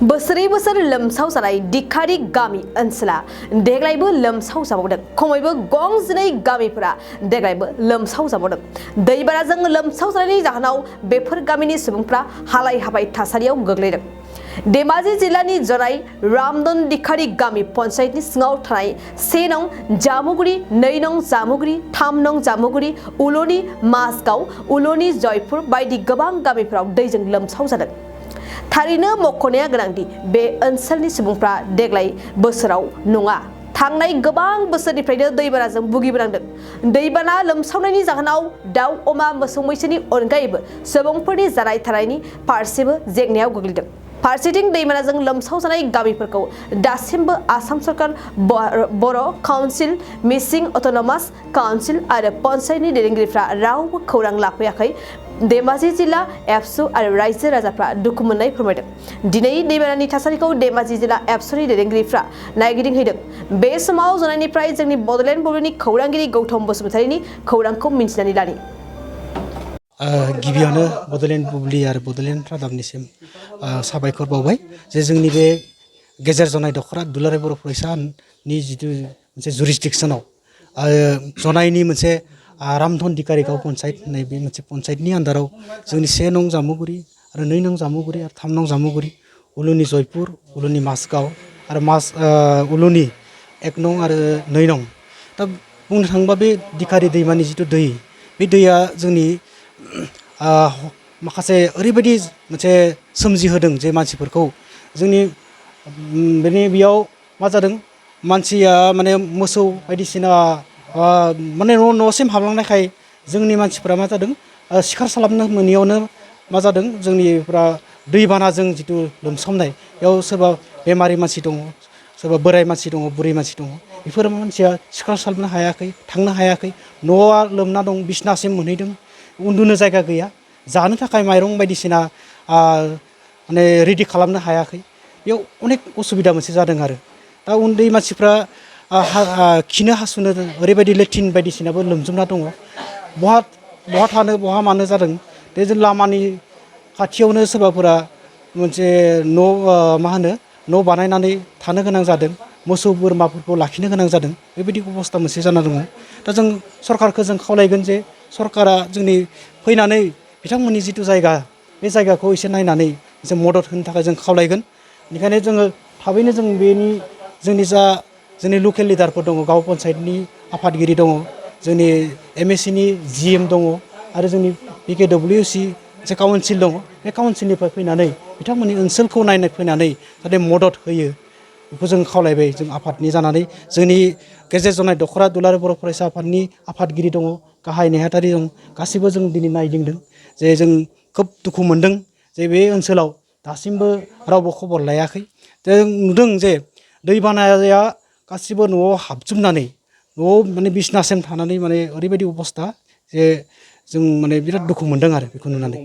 बोसोरै बोसोर लोमसाव जानाय दिखारि गामि ओनसोला देग्लायबो लोमसाव जाबावदों। खमैबो गंजिनै गामिफोरा देग्लायबो लोमसाव जाबावदों। दैबानाजों लोमसाव जानायनि जाहोनाव बेफोर गामिनि सुबुंफ्रा हालाय हाबाय थासारियाव गोग्लैदों। धेमाजि जिल्लानि जराय रामदन दिखारि गामि पन्चायतनि सिङाव थानाय 1 नं जामुगुरि, 2 नं जामुगुरि, 3 नं जामुगुरि, उल'नि माजगाव, उल'नि जयपुर बायदि गोबां गामिफोराव दैजों लोमसाव जादों। थारैनो मख'नाया गोनांदि बे ओनसोलनि सुबुंफ्रा देग्लाय बोसोराव नङा, थांनाय गोबां बोसोरनिफ्रायनो दैबानाजों भुगिबोनांदों। दैबाना लोमसावनायनि जाहोनाव दाउ, अमा, मोसौ मैसोनि अनगायैबो सुबुंफोरनि जानाय थानायनि फारसेबो जेंनायाव गोग्लैदों। फारसेथिं दैबानाजों लोमसाव जानाय गामिफोरखौ दासिमबो आसाम सरकार, बर' काउन्सिल, मिसिं अट'नमास काउन्सिल आरो पन्चायतनि दैदेनगिरिफ्रा रावबो खौरां लाफैयाखै। धेमाजि जिल्ला एबसु आरो रायजो राजाफ्रा दुखु मोननाय फोरमायदों। दिनै दैबानानि थासारिखौ धेमाजि जिल्ला एबसुनि दैदेनगिरिफ्रा नायगिदिंहैदों। बे समाव जनायनिफ्राय जोंनि बड'लेण्ड बुब्लिनि खौरांगिरि गौतम बसुमतारीनि खौरांखौ मिन्थिनानै लानि। गिबियावनो बड'लेण्ड बुब्लि आरो बड'लेण्ड रादाबनिसिम साबायखर बावबाय जे जोंनि बे गेजेर जनाय दख'रा दुलाराय बर' फरायसानि जिथु मोनसे जुरिसडिक्सनाव जनायनि मोनसे रामधन दिखारि गाव पन्चायत होननाय बे मोनसे पन्चायतनि आन्दाराव जोंनि 1 नं जामुगुरि आरो 2 नं जामुगुरि आरो 3 नं जामुगुरि, उलुनि जयपुर, उलुनि माजगाव आरो उलुनि 1 नं आरो 2 नं। दा बुंनो थाङोबा बे दिखारि दैमानि जिथु दै, बे दैया जोंनि माखासे ओरैबायदि मोनसे सोमजिहोदों जे मानसिफोरखौ जोंनि बेयाव मा जादों, मानसिया माने मोसौ बायदिसिना माने न'सिम हाबलांनायखाय जोंनि मानसिफोरा मा जादों, सिखार खालामनो मोनैयावनो मा जादों, जोंनिफ्रा दैबानाजों जिथु लोमसावनाय बेयाव सोरबा बेमारि मानसि दङ, सोरबा बोराय मानसि दङ, बुरै मानसि दङ, बेफोर मानसिया सिखार खालामनो हायाखै, थांनो हायाखै, न'आ लोमना दं, बिसनासिम मोनहैदों, उन्दुनो जायगा गैया, जानो थाखाय माइरं बायदिसिना माने रेडि खालामनो हायाखै। बेयाव अनेक उसुबिदा मोनसे जादों आरो दा उन्दै मानसिफ्रा खिनो हासुनो ओरैबायदि लेट्रिन बायदिसिनाबो लोमजोबना दङ। बहा थानो बहा मानो जादों। बे जों लामानि खाथियावनो सोरबाफोरा मोनसे न' बानायनानै थानो गोनां जादों, मोसौ बोरमाफोरखौ लाखिनो गोनां जादों। बेबायदि अबस्था मोनसे जाना दङ। दा जों सरकारखौ जों खावलायगोन जे सरकारा जोंनि फैनानै बिथांमोननि जिथु जायगा, बे जायगाखौ एसे नायनानै जों मदद होनो थाखाय जों खावलायगोन। बेनिखायनो जोङो थाबैनो जों जोंनि लकेल लिडारफोर दङ, गाव पन्चायतनि आफादगिरि दङ, जोंनि MSCनि GM दङ आरो जोंनि PKWC मोनसे काउन्सिल दङ। बे काउन्सिलनिफ्राय फैनानै बिथांमोननि ओनसोलखौ नायनो फैनानै जाहाथे मदद होयो, बेखौ जों खावलायबाय। जों आफादनि जानानै जोंनि गेजेर जनाय दख'रा दुलाराय बर' फरायसा आफादनि आफादगिरि दङ, गाहाय नेहाथारि दं, गासैबो जों दिनै नायदिंदों। जे जों खोब दुखु मोनदों जे बे ओनसोलाव दासिमबो रावबो खबर लायाखै। जों नुदों जे दैबानाया गासिबो न'आव हाबजोबनानै, न'आव माने बिसनासिम थानानै माने ओरैबायदि अबस्था जे जों माने बिराद दुखु मोनदों आरो बेखौ नुनानै।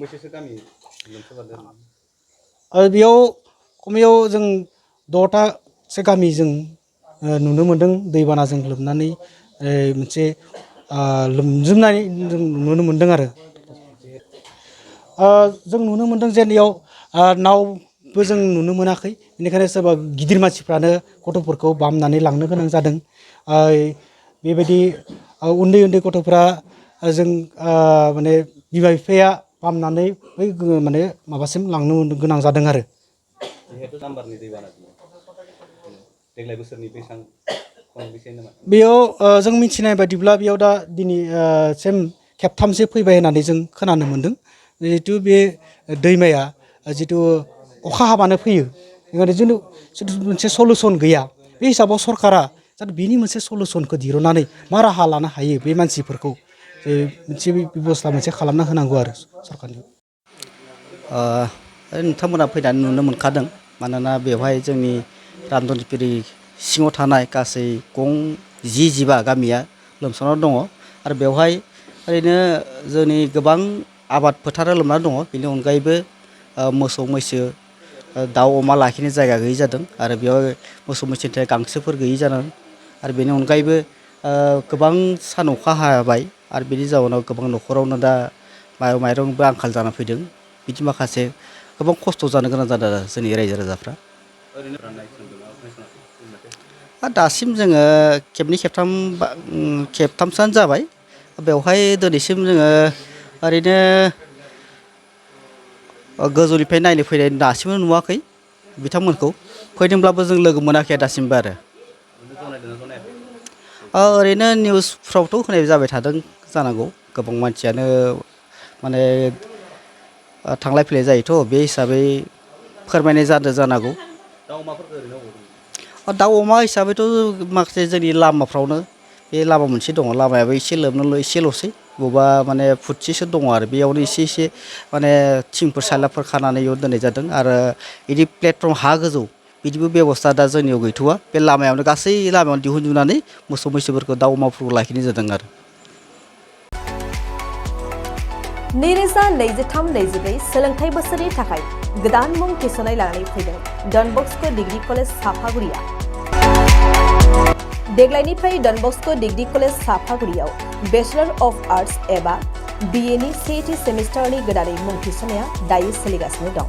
बेयाव खमैयाव जों 6थासो गामि जों नुनो मोनदों दैबानाजों लोमनानै मोनसे लोमजोबनाय जों नुनो मोनदों आरो जों नुनो मोनदों जे बेयाव नावबो जों नुनो मोनाखै। बेनिखायनो सोरबा गिदिर मानसिफ्रानो गथ'फोरखौ बामनानै लांनो गोनां जादों। बेबायदि उन्दै उन्दै गथ'फ्रा जों माने बिमा बिफाया बामनानै बै माने माबासिम लांनो गोनां जादों आरो। बेयाव जों मिथिनाय बायदिब्ला बेयाव दा दिनैसिम खेबथामसो फैबाय होननानै जों खोनानो मोन्दों। जिहेथु बे दैमाया जिथु अखा हाबानो फैयो, जिथु मोनसे सलुसन गैया। बे हिसाबाव सरकारा जाहाथे बेनि मोनसे सलुसनखौ दिहुननानै मा राहा लानो हायो, बे मानसिफोरखौ मोनसे बेबस्था मोनसे खालामना होनांगौ आरो सरकारनि। नोंथांमोना फैनानै नुनो मोनखादों, मानोना बेवहाय जोंनि रामधनपिरि सिङाव थानाय गासै 10-15 गामिया लोमसावना दङ आरो बेवहाय ओरैनो जोंनि गोबां आबाद फोथारा लोमना दङ। बेनि अनगायैबो मोसौ मैसो, दाउ अमा लाखिनो जायगा गैयै जादों आरो बेयाव मोसौ मैसोनि थाखाय गांसोफोर गैयै जादों आरो बेनि अनगायैबो गोबां सान अखा हाबाय आरो बिनि जाउनाव गोबां न'खरावनो दा माइरंबो आंखाल जाना फैदों बिदि माखासे गोबां खस्थ' जानो गोनां जादों आरो जोंनि रायजो राजाफ्रा दासिम जोङो खेबथामसोआनो जाबाय बेवहाय दिनैसिम जोङो ओरैनो गोजौनिफ्राय नायनो फैनाय दासिमबो नुवाखै बिथांमोनखौ फैदोंब्लाबो जों लोगो मोनाखै दासिमबो आरो ओरैनो निउसफ्रावथ' होनाय जाबाय थादों जानांगौ गोबां मानसियानो माने थांलाय फैलाय जायोथ' बे हिसाबै फोरमायनाय जादों जानांगौ दाउ अमा हिसाबैथ' माखासे जोंनि लामाफ्रावनो बे लामा मोनसे दङ लामायाबो एसे एसेल'सै बबेबा माने फुटसेसो दङ आरो बेयावनो एसे माने थिंफोर साइलाबफोर खानानै बेयाव दोननाय जादों आरो बिदि प्लेटफर्म हा गोजौ बिदिबो बेबस्था दा जोंनियाव गैथ'वा बे लामायावनो गासै लामायावनो दिहुनजोबनानै मोसौ मैसोफोरखौ दाउ अमाफोरखौ लाखिनाय जादों आरो 2023-24 सोलोंथाइ बोसोरनि थाखाय गोदान मुं थिसननाय लानानै फैदों डन बस्क' डिग्री कलेज साफागुरिया देग्लायनिफ्राय डन बस्क' डिग्री कलेज साफागुरियाव बेचलर अफ आर्ट्स एबा BA नि सेथि सेमिस्टारनि गोदानै मुं थिसननाया दायो सोलिगासिनो दं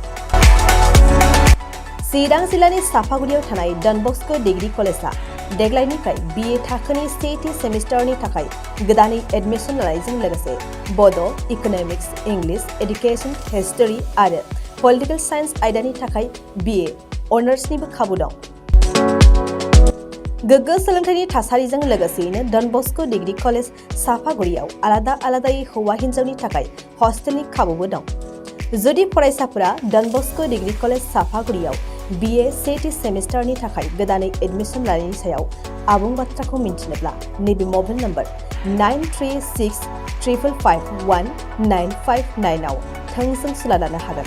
चिरां जिल्लानि साफागुरियाव थानाय डन बस्क' डिग्री कलेजआ देग्लायनिफ्राय BA थाखोनि सेथि सेमिस्टारनि थाखाय गोदानै एडमिशन लानायजों लोगोसे बड', इक'नमिक्स, इंलिश, एडुकेशन, हिस्टरी आरो पलिटिकल साइन्स आयदानि थाखाय BA अनार्सनिबो खाबु दं गोग्गो सोलोंथाइनि थासारिजों लोगोसेयैनो डन बस्क' डिग्री कलेज साफागुरियाव आलादायै हौवा हिन्जावनि थाखाय हस्टेलनि खाबुबो दं जुदि फरायसाफोरा डन बस्क' डिग्री कलेज साफागुरियाव BA सेथि सेमिस्टारनि थाखाय गोदानै एडमिशन लानायनि सायाव आबुं बाथ्राखौ मिन्थिनोब्ला नैबे मबाइल नम्बर 9365551959 आव थोंजों सुला लानो हागोन